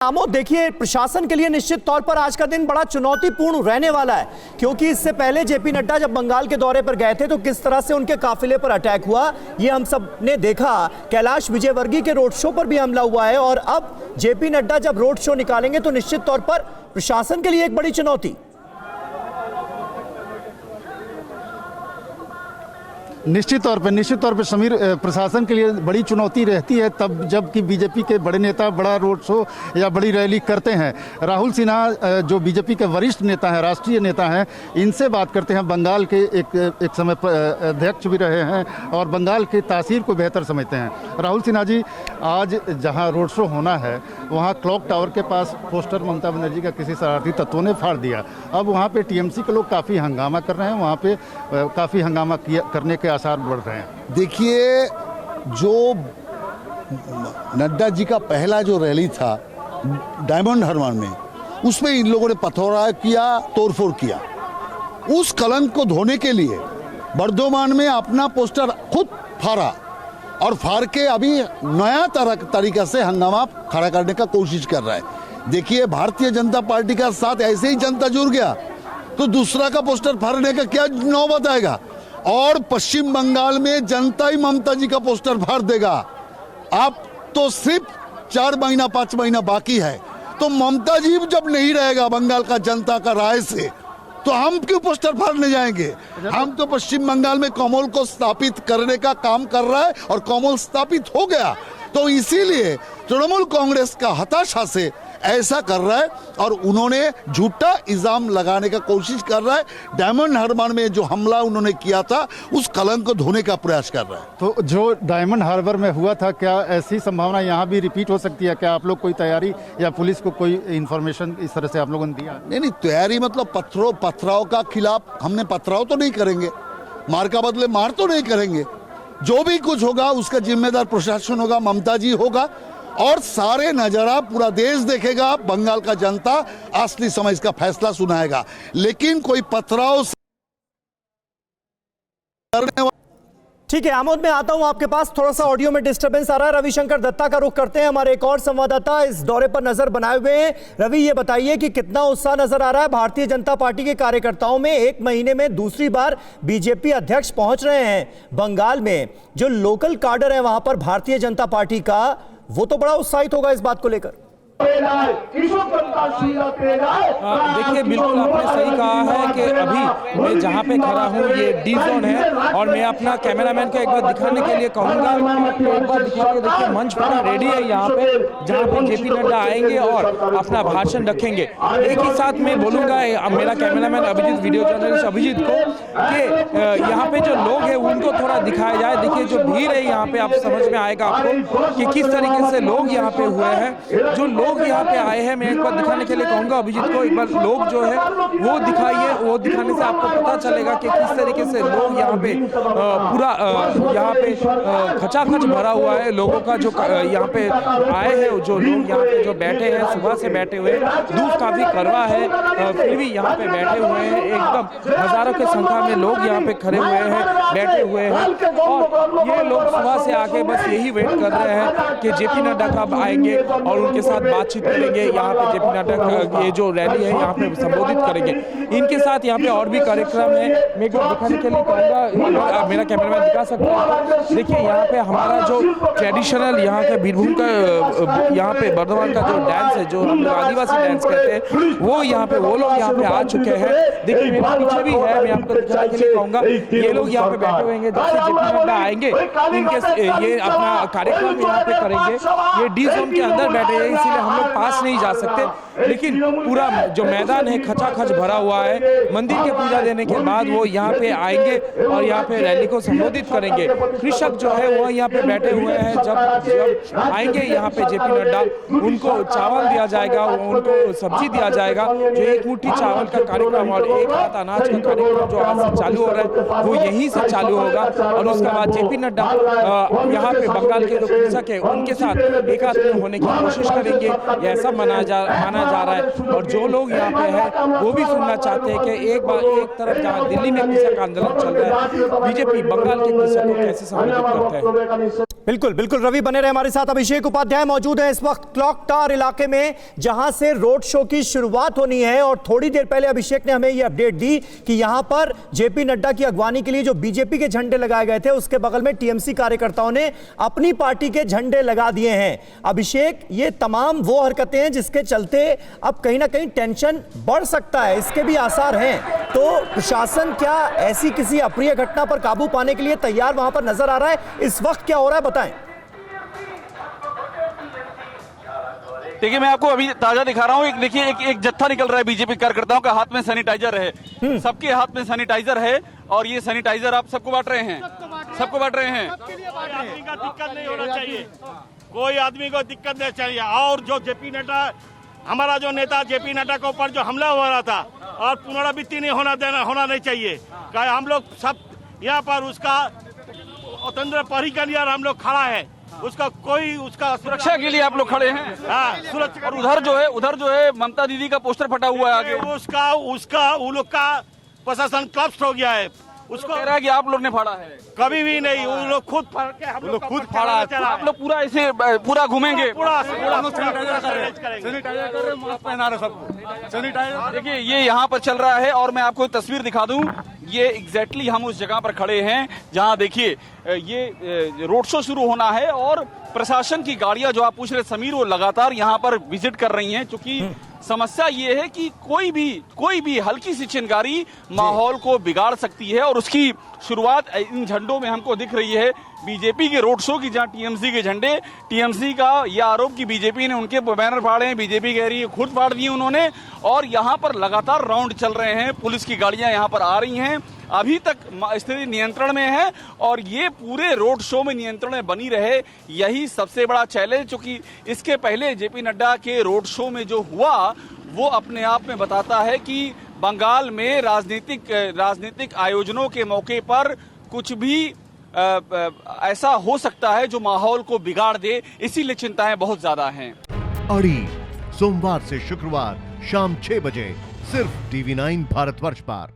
आमोद, देखिए प्रशासन के लिए निश्चित तौर पर आज का दिन बड़ा चुनौतीपूर्ण रहने वाला है, क्योंकि इससे पहले जेपी नड्डा जब बंगाल के दौरे पर गए थे तो किस तरह से उनके काफिले पर अटैक हुआ ये हम सब ने देखा। कैलाश विजयवर्गीय के रोड शो पर भी हमला हुआ है और अब जेपी नड्डा जब रोड शो निकालेंगे तो निश्चित तौर पर प्रशासन के लिए एक बड़ी चुनौती। निश्चित तौर पे समीर, प्रशासन के लिए बड़ी चुनौती रहती है तब जबकि बीजेपी के बड़े नेता बड़ा रोड शो या बड़ी रैली करते हैं। राहुल सिन्हा जो बीजेपी के वरिष्ठ नेता हैं, राष्ट्रीय नेता हैं, इनसे बात करते हैं। बंगाल के एक समय अध्यक्ष भी रहे हैं और बंगाल की तासीर को बेहतर समझते हैं। राहुल सिन्हा जी, आज जहां रोड शो होना है वहां क्लॉक टावर के पास पोस्टर ममता बनर्जी का किसी शरारती तत्वों ने फाड़ दिया। अब वहां पे टीएमसी के लोग काफ़ी हंगामा कर रहे हैं, वहां पे काफ़ी हंगामा करने के आसार बढ़ रहे हैं। देखिए, जो नड्डा जी का पहला जो रैली था डायमंड हार्बर में, उसमें इन लोगों ने पथराव किया, तोड़फोड़ किया। उस कलंक को धोने के लिए बर्धमान में अपना पोस्टर खुद फाड़ा और फाड़ के अभी नया तरीका से हंगामा खड़ा करने का कोशिश कर रहा है। देखिए, भारतीय जनता पार्टी का साथ ऐसे ही जनता जुड़ गया तो दूसरा का पोस्टर फाड़ने का क्या नौबत आएगा। और पश्चिम बंगाल में जनता ही ममता जी का पोस्टर फाड़ देगा। अब तो सिर्फ 4 महीना 5 महीना बाकी है, तो ममता जी जब नहीं रहेगा बंगाल का जनता का राय से, तो हम क्यों पोस्टर फाड़ने जाएंगे। हम तो पश्चिम बंगाल में कमल को स्थापित करने का काम कर रहा है और कमल स्थापित हो गया। तो इसीलिए तृणमूल कांग्रेस का हताशा से ऐसा कर रहा है और उन्होंने झूठा इल्जाम लगाने का कोशिश कर रहा है। डायमंड हार्बर में जो हमला उन्होंने किया था उस कलंक को धोने का प्रयास कर रहा है। तो जो डायमंड हार्बर में हुआ था, क्या ऐसी संभावना यहाँ भी रिपीट हो सकती है? क्या आप लोग कोई तैयारी या पुलिस को कोई इन्फॉर्मेशन इस तरह से आप लोगों ने दिया? नहीं, तैयारी मतलब पथराव का खिलाफ हमने पथराव तो नहीं करेंगे, मार का बदले मार तो नहीं करेंगे। जो भी कुछ होगा उसका जिम्मेदार प्रशासन होगा, ममता जी होगा और सारे नजारा पूरा देश देखेगा। बंगाल का जनता असली समय इसका फैसला सुनाएगा, लेकिन कोई पथराव करने। ठीक है आमोद, मैं आता हूं आपके पास। थोड़ा सा ऑडियो में डिस्टरबेंस आ रहा है। रविशंकर दत्ता का रुख करते हैं, हमारे एक और संवाददाता इस दौरे पर नजर बनाए हुए हैं। रवि, ये बताइए कि कितना उत्साह नजर आ रहा है भारतीय जनता पार्टी के कार्यकर्ताओं में। 1 महीने में दूसरी बार बीजेपी अध्यक्ष पहुंच रहे हैं बंगाल में। जो लोकल काडर है वहां पर भारतीय जनता पार्टी का, वो तो बड़ा उत्साहित होगा इस बात को लेकर। देखिए, बिल्कुल आपने सही कहा है कि अभी मैं जहाँ पे खड़ा हूँ ये डी जोन है और मैं अपना कैमरामैन को एक बार दिखाने के लिए कहूँगा कि एक बार दिखा के देखिए, मंच पूरा रेडी है यहाँ पे, जहाँ पे जेपी नड्डा आएंगे और अपना भाषण रखेंगे। एक ही साथ मैं बोलूँगा मेरा cameraman Abhijit, video journalist Abhijit को, कि यहाँ पे जो लोग हैं उनको थोड़ा दिखाया जाए। देखिए, जो भीड़ है यहाँ पे, आप समझ में आएगा आपको कि किस तरीके से लोग यहाँ पे हुए हैं। जो लोग यहाँ पे आए हैं, मैं एक बार दिखाने के लिए कहूँगा अभिजीत को, एक बार लोग जो है वो दिखाइए। वो दिखाने से आपको पता चलेगा कि किस तरीके से लोग यहाँ पे पूरा यहाँ पे खचाखच भरा हुआ है लोगों का। जो यहाँ पे आए हैं, जो लोग यहाँ पे जो बैठे हैं, सुबह से बैठे हुए, धूप काफी कड़वा है, फिर भी यहाँ पे बैठे हुए हैं। एकदम हजारों की संख्या में लोग यहाँ पे खड़े हुए हैं, बैठे हुए हैं और ये लोग सुबह से आके बस यही वेट कर रहे हैं कि जेपी नड्डा कब आएंगे और उनके साथ बातचीत करेंगे। यहाँ पे जेपी नड्डा का ये जो रैली है यहाँ पे संबोधित करेंगे। इनके साथ यहाँ पे और भी कार्यक्रम है, मैं एक बार दिखाने के लिए कहूँगा, मेरा कैमरामैन दिखा सकता है। देखिए, यहाँ पे हमारा जो ट्रेडिशनल यहाँ के बीरभूम का यहाँ पे बर्धमान का जो डांस है, जो हम लोग आदिवासी डांस कहते हैं, वो यहाँ पे वो लोग यहाँ पे आ चुके हैं। देखिए, मेरे पीछे भी है, मैं आपको दिखाने के लिए कहूँगा, ये लोग यहाँ पे बैठे हुए हैं। जैसे जेपी नड्डा आएंगे इनके ये अपना कार्यक्रम यहाँ पे करेंगे। ये डी जोन के अंदर बैठे हैं, इसीलिए हम लोग पास नहीं जा सकते, लेकिन पूरा जो मैदान है खचाखच भरा हुआ है। मंदिर के पूजा देने के बाद वो यहाँ पे आएंगे और यहाँ पे रैली को संबोधित करेंगे। कृषक जो है वो यहाँ पे बैठे हुए हैं। जब आएंगे यहाँ पे जेपी नड्डा, उनको चावल दिया जाएगा, उनको सब्जी दिया जाएगा। जो 1 मुट्ठी चावल का कार्यक्रम और 1 हाथ अनाज का कार्यक्रम जो आज से चालू हो रहा है वो यहीं से चालू होगा और उसके बाद जेपी नड्डा यहाँ पे बंगाल के जो कृषक है उनके साथ एक हाथ में होने की कोशिश करेंगे। यह सब माना जा रहा है और जो लोग यहाँ पे हैं वो भी सुनना चाहते हैं कि एक तरफ जहाँ दिल्ली में कृषक आंदोलन चल रहा है, बीजेपी बंगाल के कृषक को कैसे संबोधित करते हैं। बिल्कुल बिल्कुल रवि बने रहे हमारे साथ। अभिषेक उपाध्याय मौजूद है इस वक्त क्लॉक टावर इलाके में, जहां से रोड शो की शुरुआत होनी है। और थोड़ी देर पहले अभिषेक ने हमें यह अपडेट दी कि यहां पर जेपी नड्डा की अगवानी के लिए जो बीजेपी के झंडे लगाए गए थे, उसके बगल में टीएमसी कार्यकर्ताओं ने अपनी पार्टी के झंडे लगा दिए हैं। अभिषेक, ये तमाम वो हरकतें हैं जिसके चलते अब कहीं ना कहीं टेंशन बढ़ सकता है, इसके भी आसार हैं। तो प्रशासन क्या ऐसी किसी अप्रिय घटना पर काबू पाने के लिए तैयार वहां पर नजर आ रहा है? इस वक्त क्या हो रहा है, बताएं। देखिए, मैं आपको अभी ताजा दिखा रहा हूँ। देखिए एक जत्था निकल रहा है बीजेपी कार्यकर्ताओं का, हाथ में सैनिटाइजर है, सबके हाथ में सैनिटाइजर है और ये सैनिटाइजर आप सबको बांट रहे हैं, सबको बांट रहे हैं। कोई आदमी का दिक्कत नहीं होना चाहिए, कोई आदमी को दिक्कत नहीं चाहिए। और जो जेपी नड्डा, हमारा जो नेता जेपी नड्डा के ऊपर जो हमला हो रहा था और पुनरावृत्ति नहीं होना नहीं चाहिए। क्या हम लोग सब यहाँ पर उसका स्वतंत्र परी के लिए हम लोग खड़ा है, उसका कोई उसका सुरक्षा के लिए आप लोग खड़े हैं। हाँ, सुरक्षा। और उधर जो है ममता दीदी का पोस्टर फटा हुआ है आगे, उसका उन लोग का प्रशासन क्लब्स हो गया है। उसको कह रहा है कि आप लोग ने फाड़ा है। कभी भी नहीं, वो लोग खुद फाड़ के हम लोग खुद फाड़ा है। आप लोग पूरा ऐसे पूरा घूमेंगे, पूरा देखिए ये यहाँ पर चल रहा है। और मैं आपको एक तस्वीर दिखा दूं, ये एग्जैक्टली हम उस जगह पर खड़े हैं जहाँ देखिए ये रोड शो शुरू होना है और प्रशासन की गाड़ियां, जो आप पूछ रहे समीर, वो लगातार यहाँ पर विजिट कर रही हैं। क्योंकि समस्या ये है कि कोई भी हल्की सी चिंगारी माहौल को बिगाड़ सकती है। और उसकी शुरुआत इन झंडों में हमको दिख रही है, बीजेपी के रोड शो की, जहां टीएमसी के झंडे, टीएमसी का यह आरोप कि बीजेपी ने उनके बैनर फाड़े हैं, बीजेपी कह रही है खुद फाड़ दिए उन्होंने। और यहां पर लगातार राउंड चल रहे हैं, पुलिस की गाड़ियां यहां पर आ रही हैं। अभी तक स्थिति नियंत्रण में है और ये पूरे रोड शो में नियंत्रण में बनी रहे, यही सबसे बड़ा चैलेंज। क्योंकि इसके पहले जेपी नड्डा के रोड शो में जो हुआ वो अपने आप में बताता है कि बंगाल में राजनीतिक आयोजनों के मौके पर कुछ भी ऐसा हो सकता है जो माहौल को बिगाड़ दे, इसीलिए चिंताएं बहुत ज्यादा हैं। अड़ी सोमवार से शुक्रवार शाम 6 बजे सिर्फ TV9 भारतवर्ष पर।